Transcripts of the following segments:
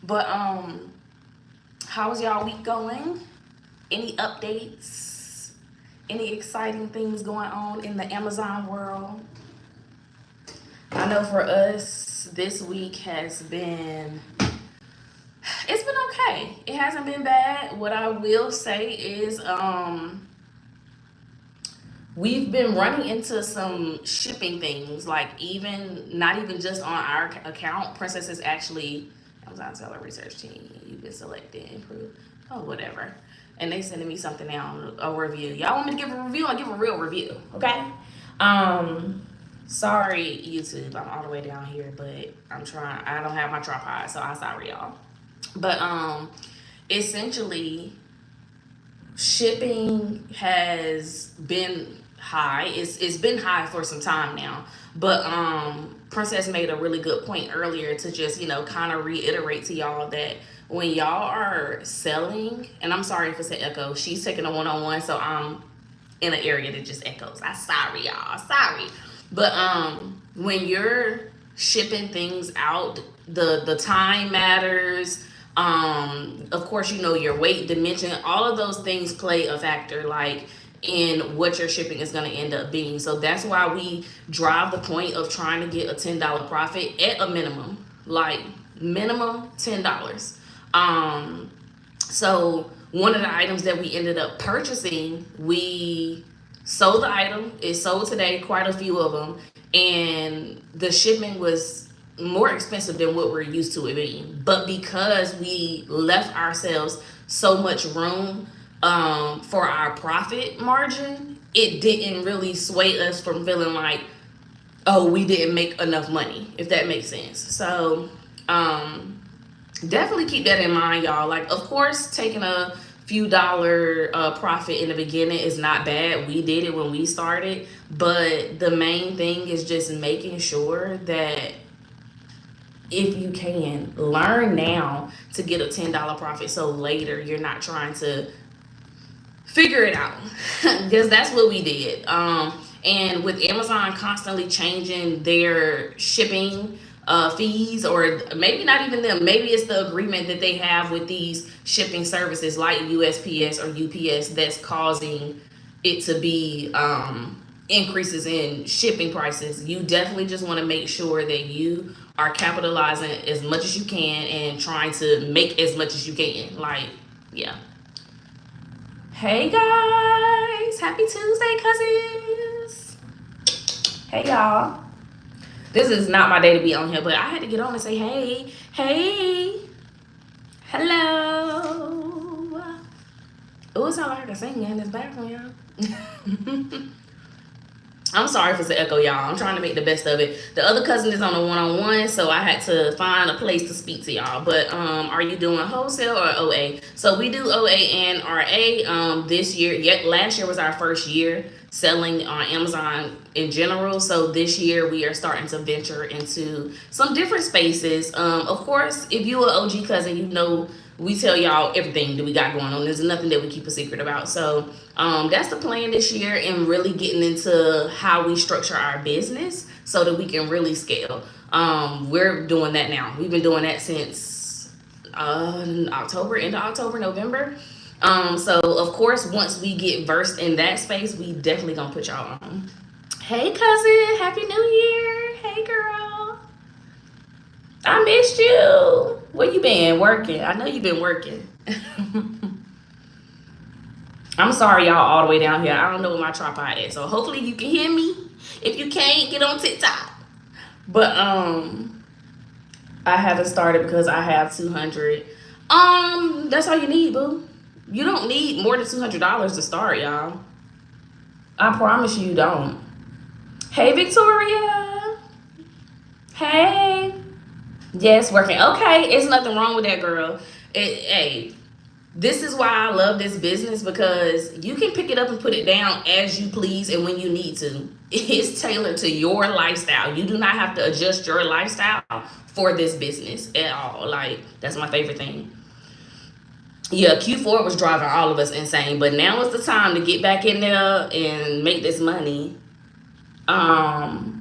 But how's y'all week going? Any updates? Any exciting things going on in the Amazon world? I know for us, this week has been, it's been okay. It hasn't been bad. What I will say is, we've been running into some shipping things, like even not even just on our account. Princess is actually Amazon seller research team. You've been selected, improved. Oh, whatever. And they sending me something now, a review. Y'all want me to give a review? I'll give a real review, okay? Um, Sorry, YouTube. I'm all the way down here, but I'm trying. I don't have my tripod, so I'm sorry, y'all. But essentially, shipping has been high. It's been high for some time now. But Princess made a really good point earlier to just, kind of reiterate to y'all that when y'all are selling, and I'm sorry if it's an echo, she's taking a one-on-one, so I'm in an area that just echoes. I'm sorry, y'all. Sorry. But when you're shipping things out, the time matters. Of course, your weight, dimension, all of those things play a factor, like in what your shipping is going to end up being. So that's why we drive the point of trying to get a $10 profit at a minimum, like minimum $10. So one of the items that we ended up purchasing, we sold the item. It sold today, quite a few of them, and the shipping was more expensive than what we're used to it being. But because we left ourselves so much room for our profit margin, it didn't really sway us from feeling like, oh, we didn't make enough money, if that makes sense. So definitely keep that in mind, y'all. Like, of course, taking a few dollar profit in the beginning is not bad. We did it when we started, but the main thing is just making sure that if you can learn now to get a $10 profit, so later you're not trying to figure it out, because that's what we did. And with Amazon constantly changing their shipping fees, or maybe not even them, maybe it's the agreement that they have with these shipping services like USPS or UPS that's causing it to be increases in shipping prices. You definitely just want to make sure that you are capitalizing as much as you can and trying to make as much as you can. Like, yeah. Hey guys, happy Tuesday, cousins. Hey y'all. This is not my day to be on here, but I had to get on and say hey. Hey. Hello. Oh, it sounds like I can sing in this background, y'all. I'm sorry if it's an echo, y'all. I'm trying to make the best of it. The other cousin is on a one-on-one, so I had to find a place to speak to y'all. But are you doing wholesale or OA? So we do OA and RA. This year, last year was our first year selling on Amazon in general. So this year we are starting to venture into some different spaces. Of course, if you an OG cousin, you know we tell y'all everything that we got going on. There's nothing that we keep a secret about. So that's the plan this year, and really getting into how we structure our business so that we can really scale. We're doing that now. We've been doing that since October, into October, November. So of course, once we get versed in that space, we definitely gonna put y'all on. Hey cousin, happy new year. Hey girl. I missed you. Where you been? Working. I know you've been working. I'm sorry, y'all, all the way down here. I don't know where my tripod is, so hopefully you can hear me. If you can't, get on TikTok. But I haven't started because I have 200. That's all you need, boo. You don't need more than $200 to start, y'all. I promise you don't. Hey, Victoria. Hey. Yes, working. Okay, it's nothing wrong with that, girl. Hey, this is why I love this business, because you can pick it up and put it down as you please and when you need to. It's tailored to your lifestyle. You do not have to adjust your lifestyle for this business at all. Like, that's my favorite thing. Yeah, Q4 was driving all of us insane, but now is the time to get back in there and make this money. Um,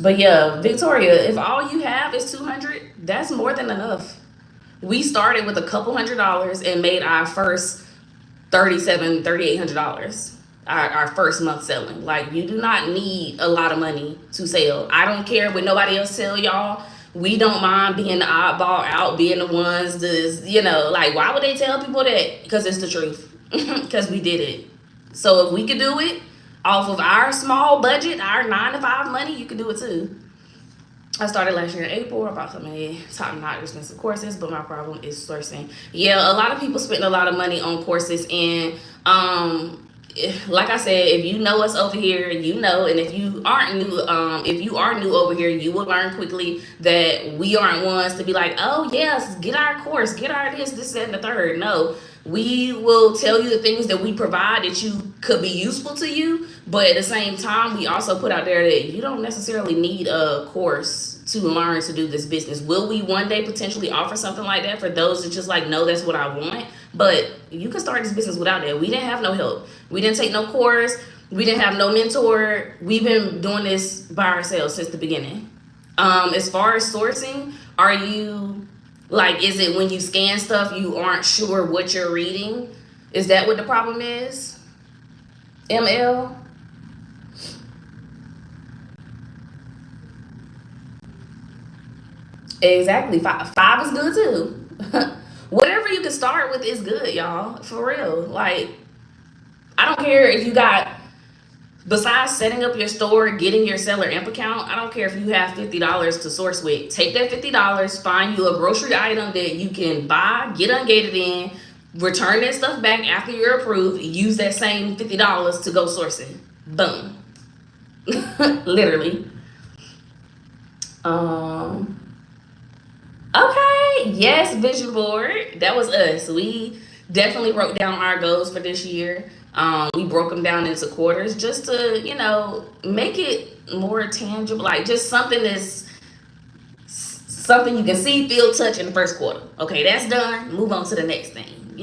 but yeah, Victoria, if all you have is 200, that's more than enough. We started with a couple $100s and made our first $3,800 our first month selling. Like, you do not need a lot of money to sell. I don't care what nobody else tell y'all. We don't mind being the oddball out, being the ones that's, like, why would they tell people that? Because it's the truth. Because we did it. So if we could do it off of our small budget, our 9-to-5 money, you can do it too. I started last year in April. I bought some top-notch expensive courses, but my problem is sourcing. Yeah, a lot of people spend a lot of money on courses, and like I said, if you know us over here, you know, and if you aren't new, if you are new over here, you will learn quickly that we aren't ones to be like, oh yes, get our course, get our this, that, and the third. No, we will tell you the things that we provide that you could be useful to you, but at the same time, we also put out there that you don't necessarily need a course to learn to do this business. Will we one day potentially offer something like that for those that just like, no, that's what I want? But you can start this business without that. We didn't have no help. We didn't take no course. We didn't have no mentor. We've been doing this by ourselves since the beginning. As far as sourcing, are you like, is it when you scan stuff, you aren't sure what you're reading? Is that what the problem is? ML? Exactly. Five is good too. Whatever you can start with is good, y'all. For real. Like, I don't care if you got, besides setting up your store, getting your seller imp account, I don't care if you have $50 to source with. Take that $50, find you a grocery item that you can buy, get ungated in, return that stuff back after you're approved, use that same $50 to go sourcing. Boom. Literally. Okay, yes, vision board. That was us. We definitely wrote down our goals for this year. We broke them down into quarters just to, make it more tangible, like just something you can see, feel, touch in the first quarter. Okay, that's done. Move on to the next thing,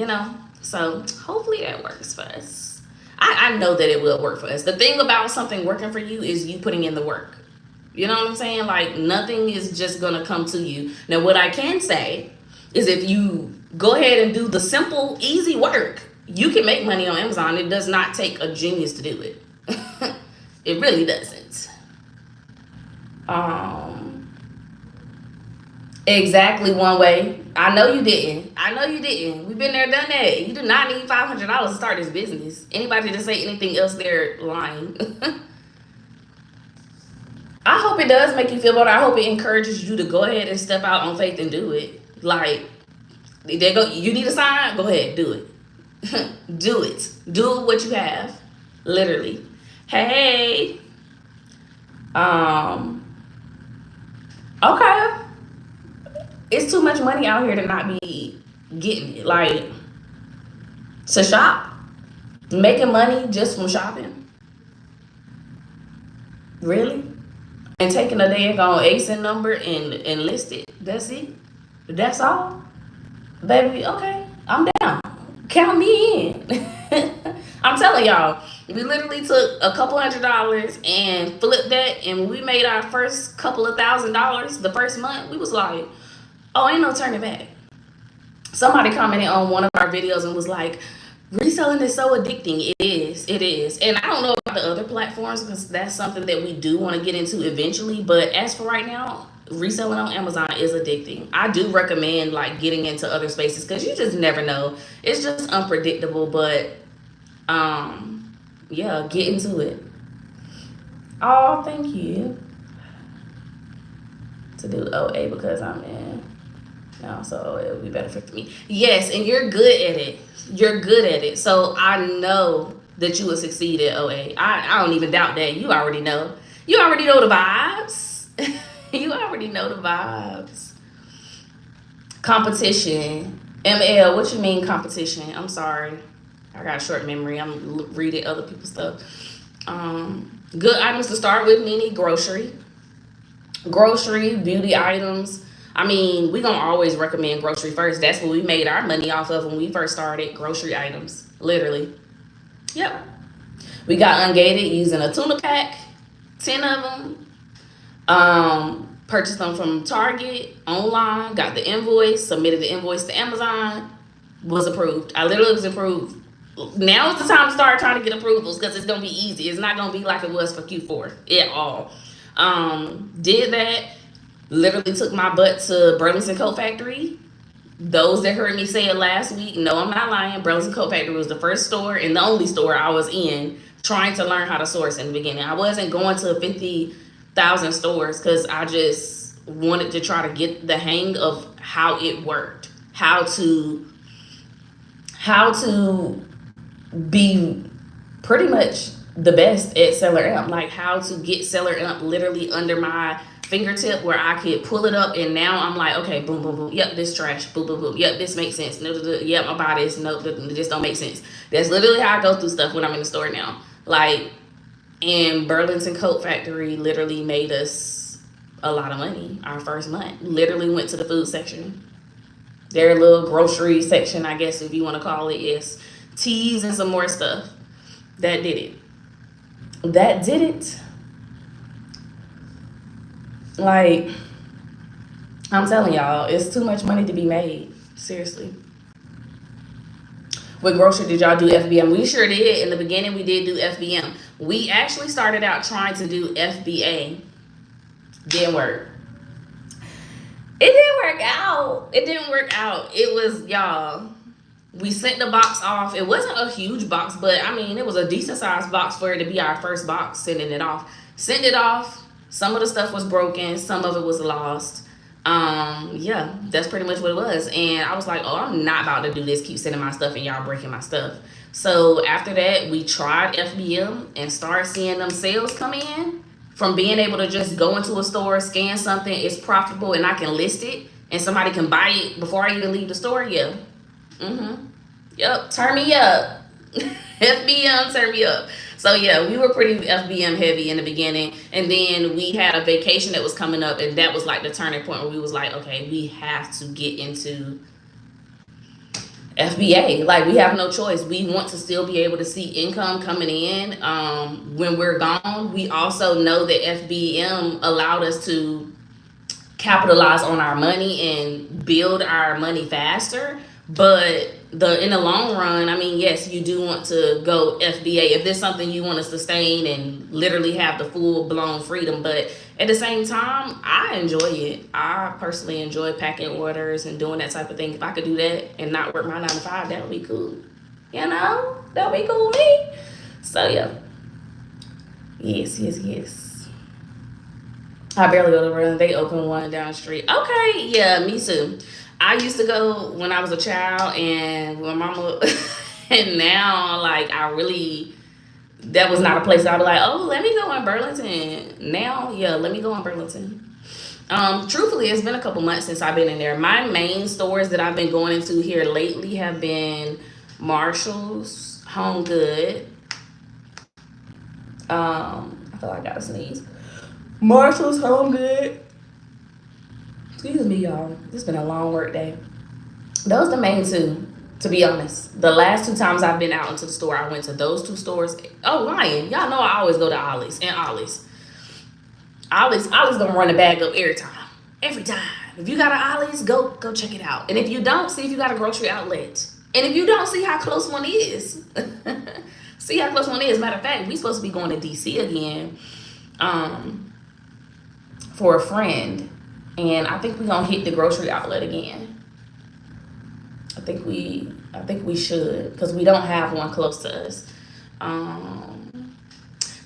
So hopefully that works for us. I know that it will work for us. The thing about something working for you is you putting in the work. You know what I'm saying? Like, nothing is just going to come to you. Now, what I can say is if you go ahead and do the simple, easy work, you can make money on Amazon. It does not take a genius to do it. It really doesn't. Exactly one way. I know you didn't. We've been there, done that. You do not need $500 to start this business. Anybody to say anything else, they're lying. I hope it does make you feel better. I hope it encourages you to go ahead and step out on faith and do it. Like, there go. You need a sign? Go ahead, do it. Do it. Do what you have. Literally. Hey. Okay. It's too much money out here to not be getting it. Like, to shop. Making money just from shopping. Really? And taking a daggone ASIN number and list it. That's it. That's all. Baby, okay. I'm down. Count me in. I'm telling y'all, we literally took a couple $100 and flipped that, and when we made our first couple of $1,000s the first month, we was like, oh, ain't no turning back. Somebody commented on one of our videos and was like, reselling is so addicting. It is. And I don't know about the other platforms because that's something that we do want to get into eventually. But as for right now, reselling on Amazon is addicting. I do recommend like getting into other spaces because you just never know. It's just unpredictable. But yeah, get into it. Oh, thank you. To do OA because I'm in. No, so it would be better for me. Yes, and you're good at it. You're good at it. So I know that you will succeed at OA. I don't even doubt that. You already know. You already know the vibes. You already know the vibes. Competition. ML, what you mean competition? I'm sorry. I got a short memory. I'm reading other people's stuff. Good items to start with, meaning grocery. Grocery, beauty items. I mean, we're going to always recommend grocery first. That's what we made our money off of when we first started. Grocery items. Literally. Yep. We got ungated using a tuna pack. 10 of them. purchased them from Target online, got the invoice, submitted the invoice to Amazon, was approved. I literally was approved. Now is the time to start trying to get approvals because it's gonna be easy. It's not gonna be like it was for Q4 at all. Did that. Literally took my butt to Burlington Coat Factory. Those that heard me say it last week, no, I'm not lying. Burlington Coat Factory was the first store and the only store I was in trying to learn how to source in the beginning. I wasn't going to 50,000 stores because I just wanted to try to get the hang of how it worked, how to be pretty much the best at Seller Amp, like how to get Seller Amp literally under my fingertip where I could pull it up, and now I'm like, okay, boom, boom, boom, yep, this trash, boom, boom, boom, yep, this makes sense, no, yep, I buy this, no, this don't make sense. That's literally how I go through stuff when I'm in the store now. Like, and Burlington Coat Factory literally made us a lot of money our first month. Literally went to the food section, their little grocery section, I guess if you want to call it, yes, teas and some more stuff. That did it. That did it. Like, I'm telling y'all, it's too much money to be made. Seriously. With grocery, did y'all do FBM? We sure did. In the beginning, we did do FBM. We actually started out trying to do FBA. Didn't work. It didn't work out. It didn't work out. It was, y'all, we sent the box off. It wasn't a huge box, but I mean, it was a decent sized box for it to be our first box, sending it off. Sent it off. Some of the stuff was broken. Some of it was lost. Yeah, that's pretty much what it was. And I was like, oh, I'm not about to do this, keep sending my stuff and y'all breaking my stuff. So after that, we tried FBM and started seeing them sales come in from being able to just go into a store, scan something, it's profitable, and I can list it and somebody can buy it before I even leave the store. Yeah. Yep, turn me up. FBM, turn me up. So yeah, we were pretty FBM heavy in the beginning, and then we had a vacation that was coming up, and that was like the turning point where we was like, okay, we have to get into FBA. Like, we have no choice. We want to still be able to see income coming in when we're gone. We also know that FBM allowed us to capitalize on our money and build our money faster. But in the long run, I mean, yes, you do want to go FBA if there's something you want to sustain and literally have the full blown freedom. But at the same time, I enjoy it. I personally enjoy packing orders and doing that type of thing. If I could do that and not work my 9 to 5, that would be cool. You know, that would be cool with me. So yeah, yes. I barely go to run. They open one down the street. Okay, yeah, me too. I used to go when I was a child and when mama, and now, like, that was not a place I'd be like, oh, let me go in Burlington. Now, yeah, let me go in Burlington. Truthfully, it's been a couple months since I've been in there. My main stores that I've been going into here lately have been Marshall's, Home Good. I feel like I gotta sneeze. Marshall's, Home Good. Excuse me, y'all. It's been a long work day. Those are the main two, to be honest. The last 2 times I've been out into the store, I went to those 2 stores. Oh, lying. Y'all know I always go to Ollie's and Ollie's. Ollie's gonna run the bag up every time. Every time. If you got an Ollie's, go check it out. And if you don't, see if you got a grocery outlet. And if you don't, see how close one is. See how close one is. Matter of fact, we supposed to be going to DC again for a friend. And I think we're gonna hit the grocery outlet again. I think we should, because we don't have one close to us.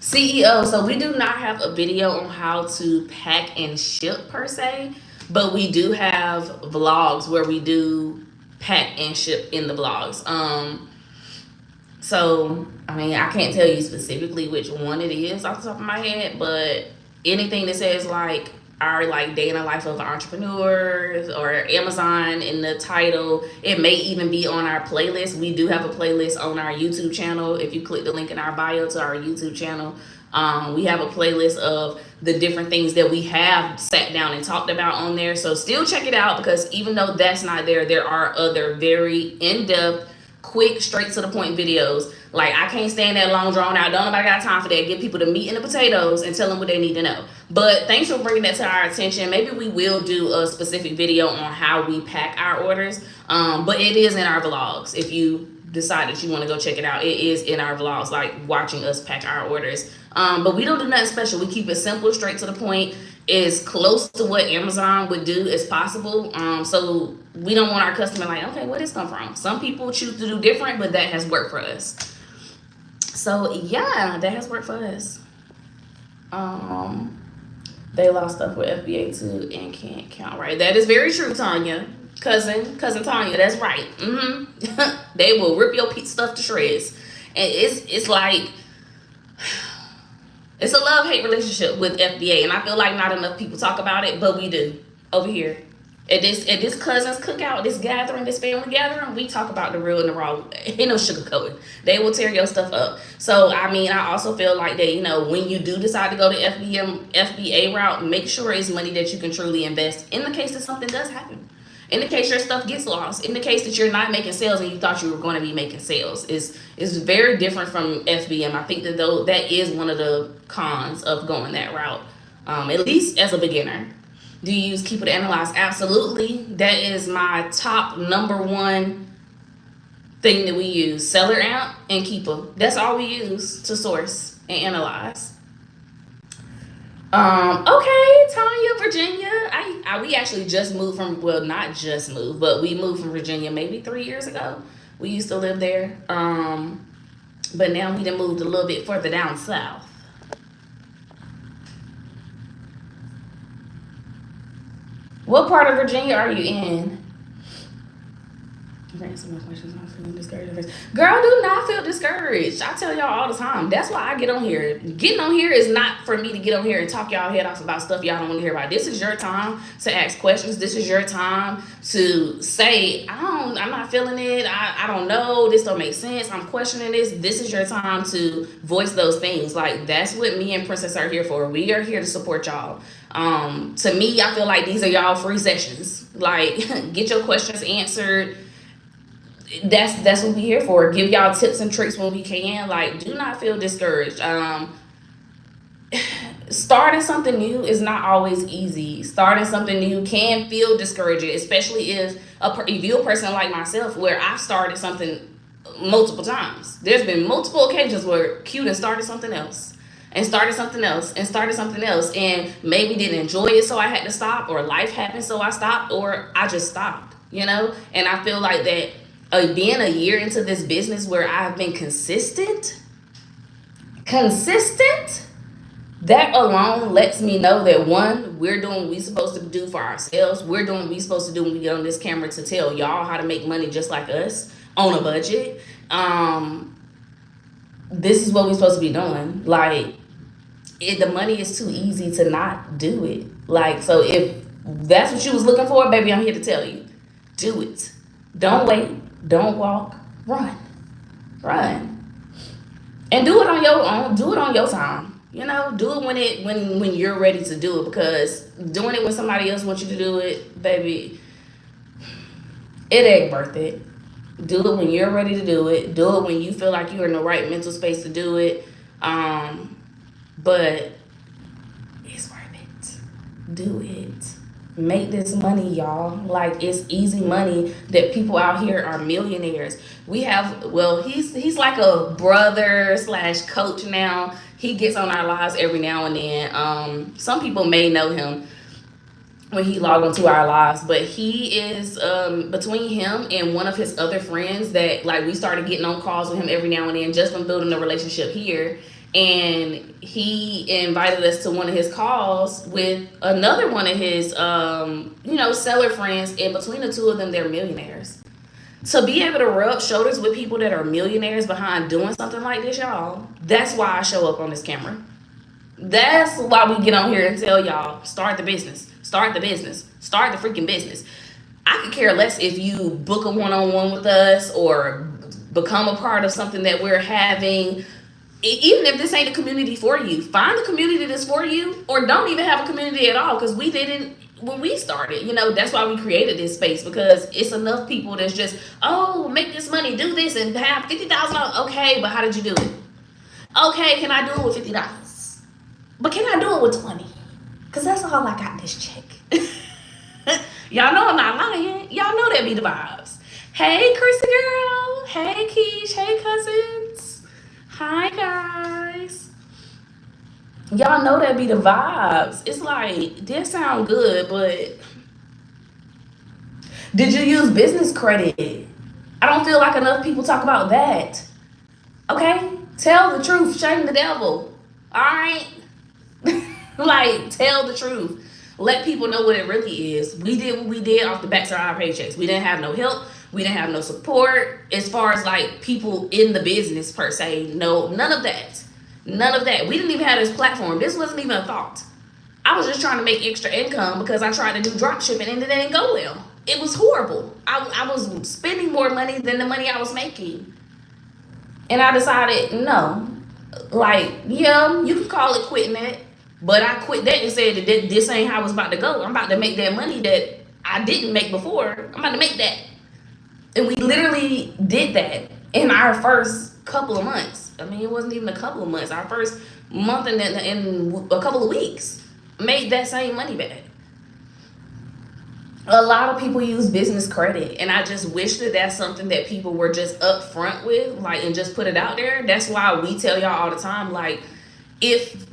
CEO, so we do not have a video on how to pack and ship per se, but we do have vlogs where we do pack and ship in the vlogs. So I mean, I can't tell you specifically which one it is off the top of my head, but anything that says like our like day in the life of entrepreneurs or Amazon in the title, it may even be on our playlist. We do have a playlist on our YouTube channel. If you click the link in our bio to our YouTube channel, we have a playlist of the different things that we have sat down and talked about on there. So still check it out, because even though that's not there, there are other very in-depth quick, straight to the point videos. Like, I can't stand that long drawn out. Don't nobody got time for that. Give people the meat and the potatoes and tell them what they need to know. But thanks for bringing that to our attention. Maybe we will do a specific video on how we pack our orders. But it is in our vlogs. If you decide that you want to go check it out, it is in our vlogs, like watching us pack our orders. But we don't do nothing special. We keep it simple, straight to the point, as close to what Amazon would do as possible. So we don't want our customer like, okay, where this come from? Some people choose to do different, but that has worked for us. So yeah, that has worked for us. They lost stuff with FBA too and can't count right. That is very true, Tanya. Cousin Tanya, that's right. They will rip your stuff to shreds. And it's like, it's a love-hate relationship with FBA, and I feel like not enough people talk about it, but we do over here. At this cousin's cookout, this gathering, this family gathering, we talk about the real and the raw. Ain't no sugarcoating. They will tear your stuff up. So, I mean, I also feel like that, you know, when you do decide to go the FBA route, make sure it's money that you can truly invest in the case that something does happen. In the case your stuff gets lost, in the case that you're not making sales and you thought you were going to be making sales, is very different from FBM. I think that that is one of the cons of going that route, at least as a beginner. Do you use Keepa to analyze? Absolutely. That is my top #1 thing that we use. Seller Amp and Keepa. That's all we use to source and analyze. Okay, Tanya, Virginia. We actually just moved from, well, not just moved, but we moved from Virginia maybe 3 years ago. We used to live there. But now we done moved a little bit further down south. What part of Virginia are you in? Answer my questions. I'm feeling discouraged. Girl, do not feel discouraged. I tell y'all all the time. That's why I get on here. Getting on here is not for me to get on here and talk y'all head off about stuff y'all don't want to hear about. This is your time to ask questions. This is your time to say, I'm not feeling it. I don't know. This don't make sense. I'm questioning this. This is your time to voice those things. Like, that's what me and Princess are here for. We are here to support y'all. To me, I feel like these are y'all free sessions. Like, get your questions answered. That's what we here for. Give y'all tips and tricks when we can. Like, do not feel discouraged. Starting something new is not always easy. Starting something new can feel discouraging, especially if you're a person like myself, where I've started something multiple times. There's been multiple occasions where Q done started something else and started something else and started something else, and maybe didn't enjoy it, so I had to stop, or life happened, so I stopped, or I just stopped, you know? And I feel like that being a year into this business where I've been consistent, that alone lets me know that, one, we're doing what we're supposed to do for ourselves. We're doing what we're supposed to do when we get on this camera to tell y'all how to make money just like us on a budget. This is what we're supposed to be doing. Like, the money is too easy to not do it. Like, so if that's what you was looking for, baby, I'm here to tell you, do it. Don't wait. Don't walk. Run. And do it on your own. Do it on your time. You know, do it when you're ready to do it, because doing it when somebody else wants you to do it, baby, it ain't worth it. Do it when you're ready to do it. Do it when you feel like you're in the right mental space to do it. But it's worth it. Do it. Make this money, y'all. Like, it's easy money that people out here are millionaires. We have, well, he's like a brother / coach now. He gets on our lives every now and then. Some people may know him when he logged onto our lives, but he is, between him and one of his other friends that, like, we started getting on calls with him every now and then just from building a relationship here. And he invited us to one of his calls with another one of his, seller friends. And between the two of them, they're millionaires. To be able to rub shoulders with people that are millionaires behind doing something like this, y'all, that's why I show up on this camera. That's why we get on here and tell y'all, start the business. Start the business. Start the freaking business. I could care less if you book a one-on-one with us or become a part of something that we're having. Even if this ain't a community for you, find a community that's for you, or don't even have a community at all, because we didn't when we started, you know, that's why we created this space, because it's enough people that's just, oh, make this money, do this, and have $50,000. Okay, but how did you do it? Okay, can I do it with $50? But can I do it with 20? Because that's all I got this check. Y'all know I'm not lying. Y'all know that be the vibes. Hey, Chrissy girl. Hey, Keish. Hey, cousins. Hi, guys. Y'all know that be the vibes. It's like, this sound good, but did you use business credit? I don't feel like enough people talk about that. Okay? Tell the truth. Shame the devil. All right? Like, tell the truth. Let people know what it really is. We did what we did off the backs of our paychecks. We didn't have no help. We didn't have no support as far as like people in the business per se. No, none of that. None of that. We didn't even have this platform. This wasn't even a thought. I was just trying to make extra income because I tried to do drop shipping and it didn't go well. It was horrible. I was spending more money than the money I was making. And I decided, no. Like, yeah, you can call it quitting that. But I quit that and said that this ain't how it's about to go. I'm about to make that money that I didn't make before. I'm about to make that. And we literally did that in our first couple of months. I mean, it wasn't even a couple of months. Our first month and in a couple of weeks, made that same money back. A lot of people use business credit, and I just wish that that's something that people were just upfront with, like, and just put it out there. That's why we tell y'all all the time, like, if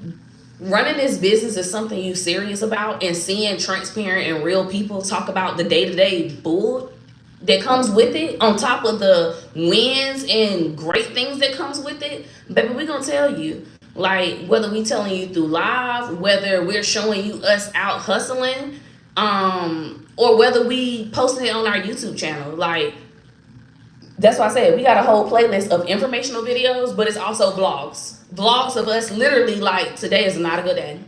running this business is something you serious about, and seeing transparent and real people talk about the day-to-day bull that comes with it, on top of the wins and great things that comes with it, baby, we're gonna tell you. Like, whether we telling you through live, whether we're showing you us out hustling, or whether we posting it on our YouTube channel. Like, that's why I said we got a whole playlist of informational videos, but it's also vlogs. Vlogs of us literally like, today is not a good day.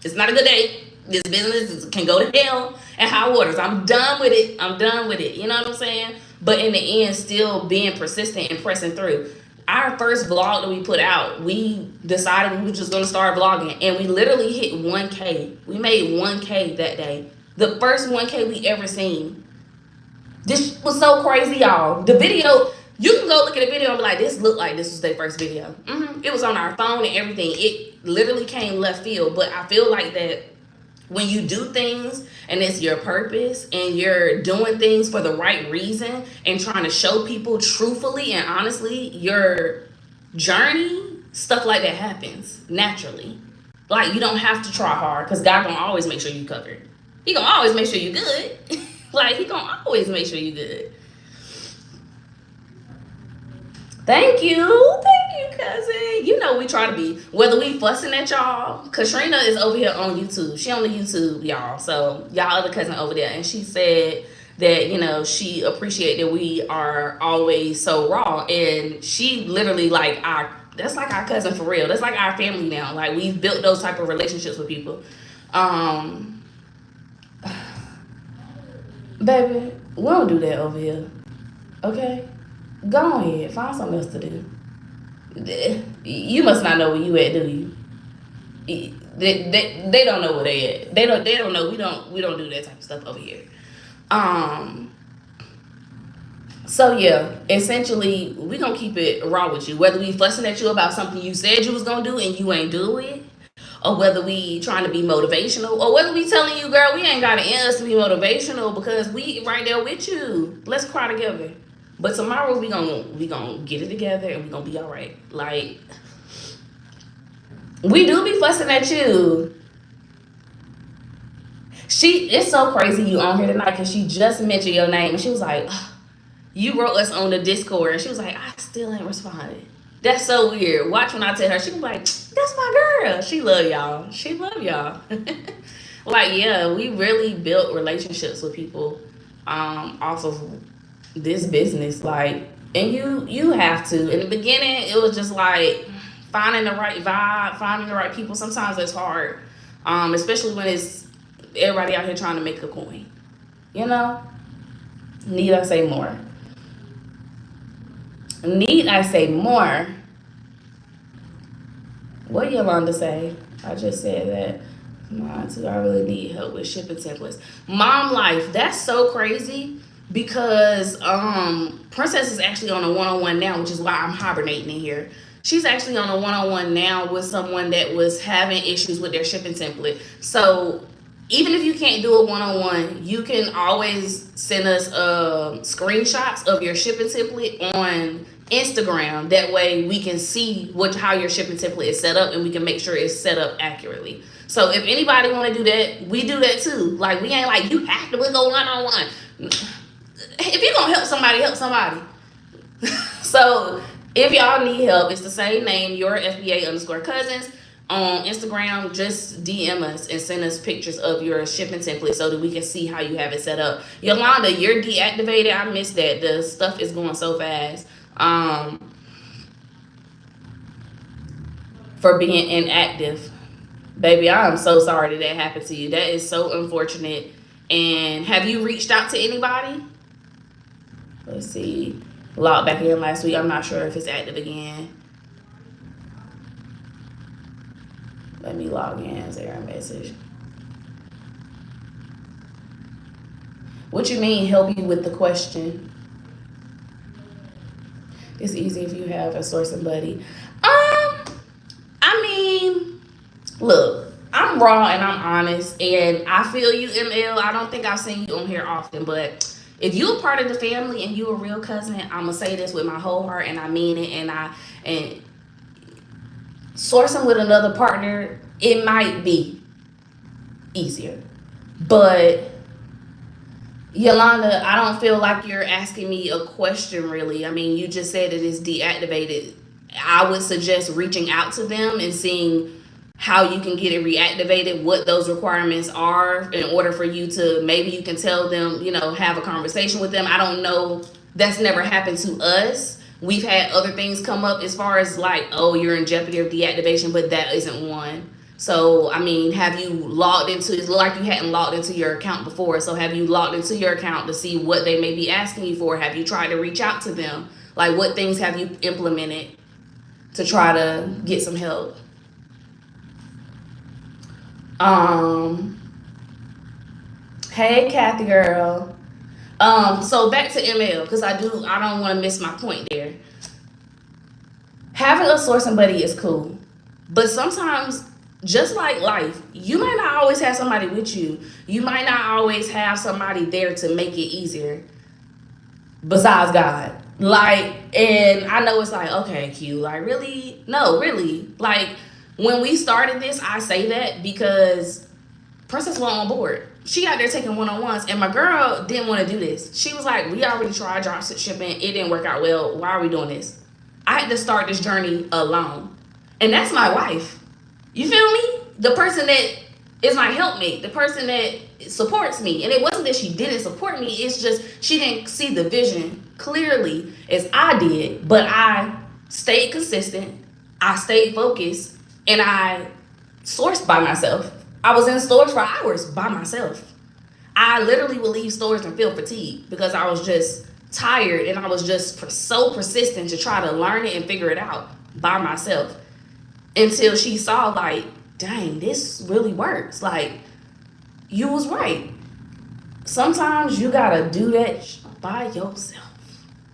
It's not a good day. This business can go to hell and high waters. I'm done with it. I'm done with it. You know what I'm saying? But in the end, still being persistent and pressing through. Our first vlog that we put out, we decided we were just going to start vlogging. And we literally hit 1K. We made 1K that day. The first 1K we ever seen. This was so crazy, y'all. The video, you can go look at the video and be like, this looked like this was their first video. It was on our phone and everything. It literally came left field. But I feel like that when you do things and it's your purpose and you're doing things for the right reason and trying to show people truthfully and honestly your journey, stuff like that happens naturally. Like, you don't have to try hard, because God gonna always make sure you covered. He gonna always make sure you good. Like, he gonna always make sure you good. Thank you, cousin. You know we try to be, whether we fussing at y'all. Katrina is over here on YouTube. She on the YouTube, y'all. So y'all other cousin over there, and she said that, you know, she appreciate that we are always so raw, and she literally like that's like our cousin for real. That's like our family now. Like, we've built those type of relationships with people. Baby, we don't do that over here. Okay? Go ahead, find something else to do. You must not know where you at, do you? They don't know where they at. They don't know. We don't do that type of stuff over here. So yeah, essentially we gonna keep it raw with you. Whether we fussing at you about something you said you was gonna do and you ain't do it, or whether we trying to be motivational, or whether we telling you, girl, we ain't got to end us to be motivational, because we right there with you. Let's cry together. But tomorrow we gonna get it together and we gonna be all right. Like, we do be fussing at you. It's so crazy you on here tonight, because she just mentioned your name and she was like, you wrote us on the Discord, and she was like, I still ain't responded. That's so weird. Watch when I tell her, she was like, that's my girl. She love y'all. She love y'all. Like, yeah, we really built relationships with people off of this business. Like, and you have to. In the beginning, it was just like finding the right vibe, finding the right people. Sometimes it's hard, especially when it's everybody out here trying to make a coin. You know? Need I say more? Need I say more? What Yolanda say? I just said that. Mine too. I really need help with shipping templates. Mom life. That's so crazy because Princess is actually on a one-on-one now, which is why I'm hibernating in here. She's actually on a one-on-one now with someone that was having issues with their shipping template. So even if you can't do a one-on-one, you can always send us screenshots of your shipping template on Instagram. That way we can see how your shipping template is set up, and we can make sure it's set up accurately. So if anybody want to do that, we do that too. Like, we ain't like, you have to go one-on-one. If you're gonna help somebody, help somebody. So if y'all need help, it's the same name, your FBA_cousins. On Instagram, just DM us and send us pictures of your shipping template so that we can see how you have it set up. Yolanda, you're deactivated. I missed that. The stuff is going so fast. For being inactive. Baby, I am so sorry that happened to you. That is so unfortunate. And have you reached out to anybody? Let's see. Logged back in last week. I'm not sure if it's active again. Let me log in. Is there a message? What you mean, help you with the question? It's easy if you have a sourcing buddy. I mean, look, I'm raw and I'm honest, and I feel you, ML. I don't think I've seen you on here often, but if you're a part of the family and you're a real cousin, I'm gonna say this with my whole heart, and I mean it. And sourcing with another partner, it might be easier, but Yolanda, I don't feel like you're asking me a question, really. I mean, you just said it is deactivated. I would suggest reaching out to them and seeing how you can get it reactivated, what those requirements are in order for you to, maybe you can tell them, have a conversation with them. I don't know. That's never happened to us. We've had other things come up as far as like, oh, you're in jeopardy of deactivation, but that isn't one. So, I mean, have you logged into, it's like you hadn't logged into your account before. So have you logged into your account to see what they may be asking you for? Have you tried to reach out to them? Like, what things have you implemented to try to get some help? Hey, Kathy girl. So back to ML, because I don't want to miss my point there. Having a sourcing buddy is cool, but sometimes, just like life, you might not always have somebody with you. You might not always have somebody there to make it easier besides God. Like, and I know it's like, okay, Q, like, really? No, really. Like, when we started this, I say that because Princess went on board. She out there taking one-on-ones, and my girl didn't want to do this. She was like, we already tried drop shipping. It didn't work out well. Why are we doing this? I had to start this journey alone. And that's my wife. You feel me? The person that is my helpmate, the person that supports me. And it wasn't that she didn't support me. It's just she didn't see the vision clearly as I did. But I stayed consistent. I stayed focused. And I sourced by myself. I was in stores for hours by myself. I literally would leave stores and feel fatigued because I was just tired, and I was just so persistent to try to learn it and figure it out by myself until she saw, like, dang, this really works. Like, you was right. Sometimes you gotta do that by yourself.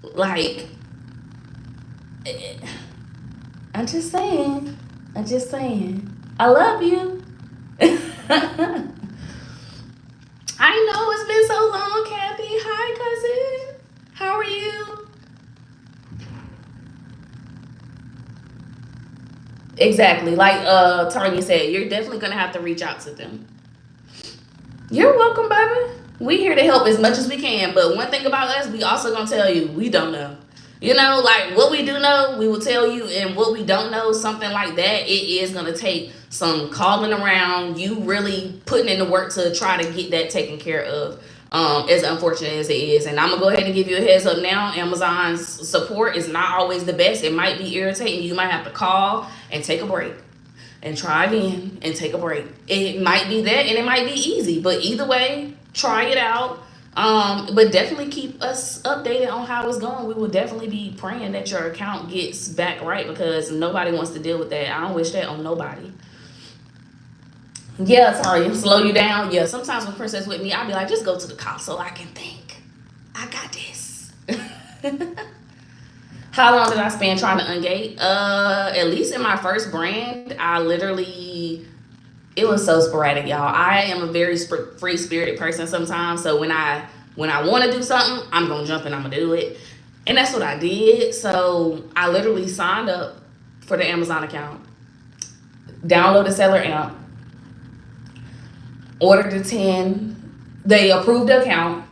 Like, I'm just saying. I love you. I know it's been so long, Kathy. Hi, cousin. How are you? Exactly. Like Tanya said, you're definitely going to have to reach out to them. You're welcome, baby. We here to help as much as we can. But one thing about us, we also going to tell you, we don't know. Like what we do know, we will tell you. And what we don't know, something like that, it is going to take some calling around, you really putting in the work to try to get that taken care of, as unfortunate as it is. And I'm going to go ahead and give you a heads up now. Amazon's support is not always the best. It might be irritating. You might have to call and take a break and try again and take a break. It might be that, and it might be easy. But either way, try it out. But definitely keep us updated on how it's going. We will definitely be praying that your account gets back right, because nobody wants to deal with that. I don't wish that on nobody. Yeah, sorry, slow you down. Yeah, sometimes when Princess with me, I'll be like, just go to the car so I can think. I got this. How long did I spend trying to ungate? At least in my first brand, I literally, it was so sporadic, y'all. I am a very free spirited person sometimes. So when I want to do something, I'm gonna jump and I'm gonna do it, and that's what I did. So I literally signed up for the Amazon account, downloaded the seller app, ordered the 10. They approved the account.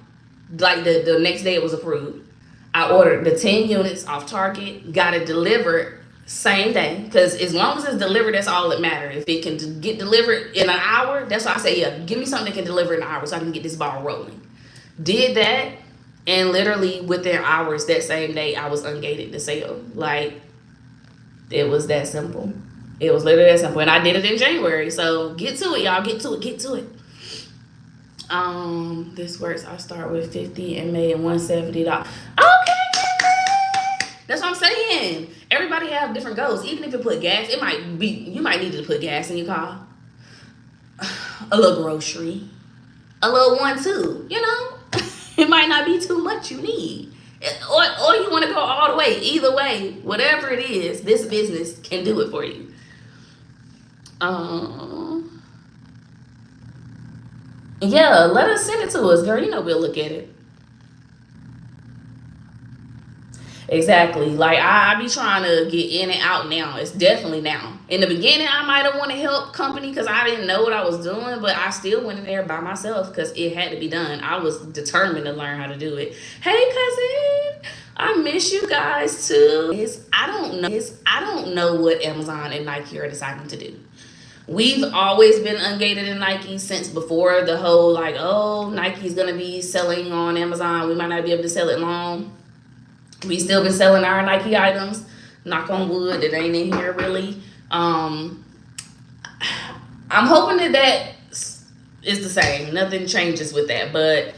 Like the next day it was approved. I ordered the 10 units off Target, got it delivered same day. Because as long as it's delivered, that's all that matters. If it can get delivered in an hour, that's why I say, yeah, give me something that can deliver in an hour so I can get this ball rolling. Did that, and literally within hours that same day, I was ungated to sale. Like, it was that simple. It was literally that simple. And I did it in January. So get to it, y'all. Get to it. Get to it. This works. I start with 50 and made $170. Okay, that's what I'm saying. Everybody have different goals. Even if you put gas, it might be, you might need to put gas in your car. A little grocery, a little one too. You know, it might not be too much you need, or you want to go all the way. Either way, whatever it is, this business can do it for you. Yeah, let us send it to us, girl. You know we'll look at it. Exactly. Like I be trying to get in and out now. It's definitely now. In the beginning, I might have want to help company because I didn't know what I was doing, but I still went in there by myself because it had to be done. I was determined to learn how to do it. Hey, cousin, I miss you guys too. I don't know what Amazon and Nike are deciding to do. We've always been ungated in Nike since before the whole like, oh, Nike's gonna be selling on Amazon. We might not be able to sell it long. We still been selling our Nike items. Knock on wood, it ain't in here really. I'm hoping that is the same. Nothing changes with that. But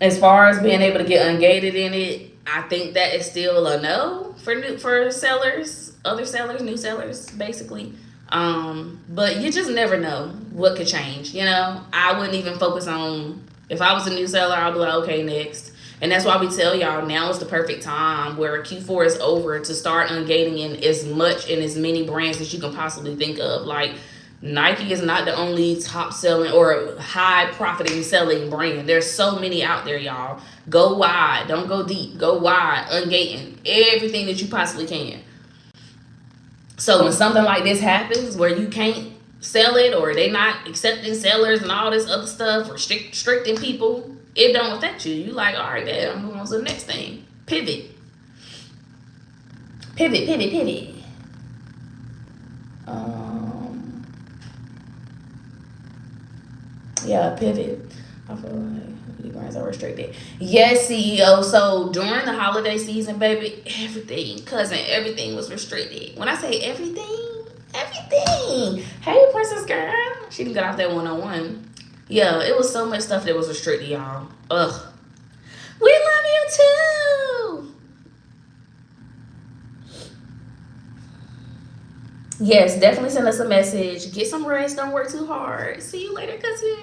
as far as being able to get ungated in it, I think that is still a no for sellers, other sellers, new sellers, basically. But you just never know what could change. You know, I wouldn't even focus on, if I was a new seller, I'll be like, okay, next. And that's why we tell y'all now is the perfect time where Q4 is over to start ungating in as much and as many brands as you can possibly think of. Like, Nike is not the only top selling or high profiting selling brand. There's so many out there, y'all. Go wide. Don't go deep. Go wide. Ungating everything that you possibly can. So when something like this happens where you can't sell it or they not accepting sellers and all this other stuff, restricting people, it don't affect you. You like, all right, then I'm moving on to the next thing. Pivot. Yeah, pivot. I feel like the brands are restricted. Yes, CEO. So during the holiday season, baby, everything was restricted. When I say everything. Hey, Princess girl. She didn't get off that 101. Yeah, it was so much stuff that was restricted, y'all. Ugh. We love you too. Yes, definitely send us a message. Get some rest. Don't work too hard. See you later, cousin.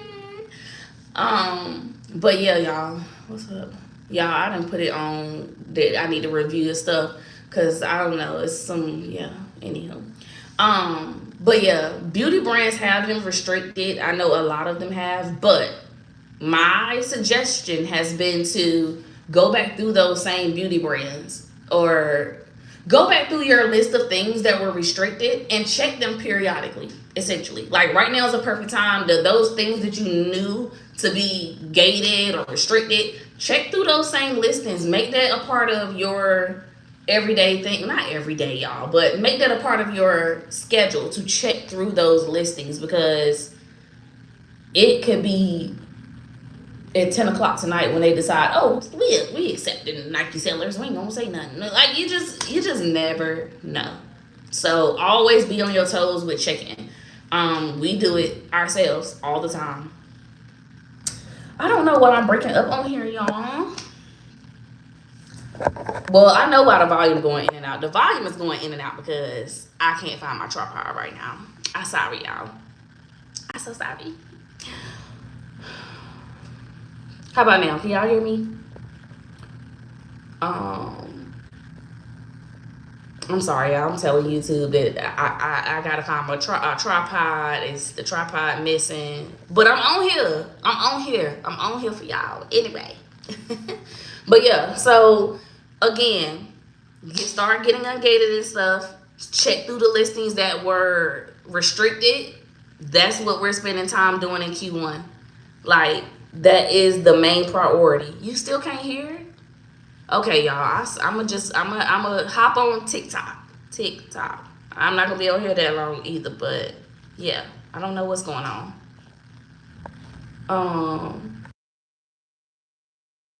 But yeah, y'all. What's up? Y'all, I done put it on that I need to review this stuff. Cause I don't know. It's anywho. But yeah, beauty brands have them restricted. I know a lot of them have, but my suggestion has been to go back through those same beauty brands or go back through your list of things that were restricted and check them periodically, essentially. Like right now is a perfect time to those things that you knew to be gated or restricted, check through those same listings. Make that a part of your everyday thing. Not every day, y'all, but make that a part of your schedule to check through those listings because it could be at 10 o'clock tonight when they decide, oh, we accepting Nike sellers, we ain't gonna say nothing. Like you just never know. So always be on your toes with checking. We do it ourselves all the time. I don't know what I'm breaking up on here, y'all. Well, I know why the volume going in and out. The volume is going in and out because I can't find my tripod right now. I'm sorry, y'all. So sorry. How about now? Can y'all hear me? I'm sorry, I'm telling YouTube that I gotta find my tripod. Is the tripod missing? But I'm on here. I'm on here for y'all anyway. But yeah, so again, start getting ungated and stuff. Check through the listings that were restricted. That's what we're spending time doing in Q1. Like, that is the main priority. You still can't hear it? Okay, y'all. I'ma hop on TikTok. I'm not gonna be on here that long either, but yeah, I don't know what's going on.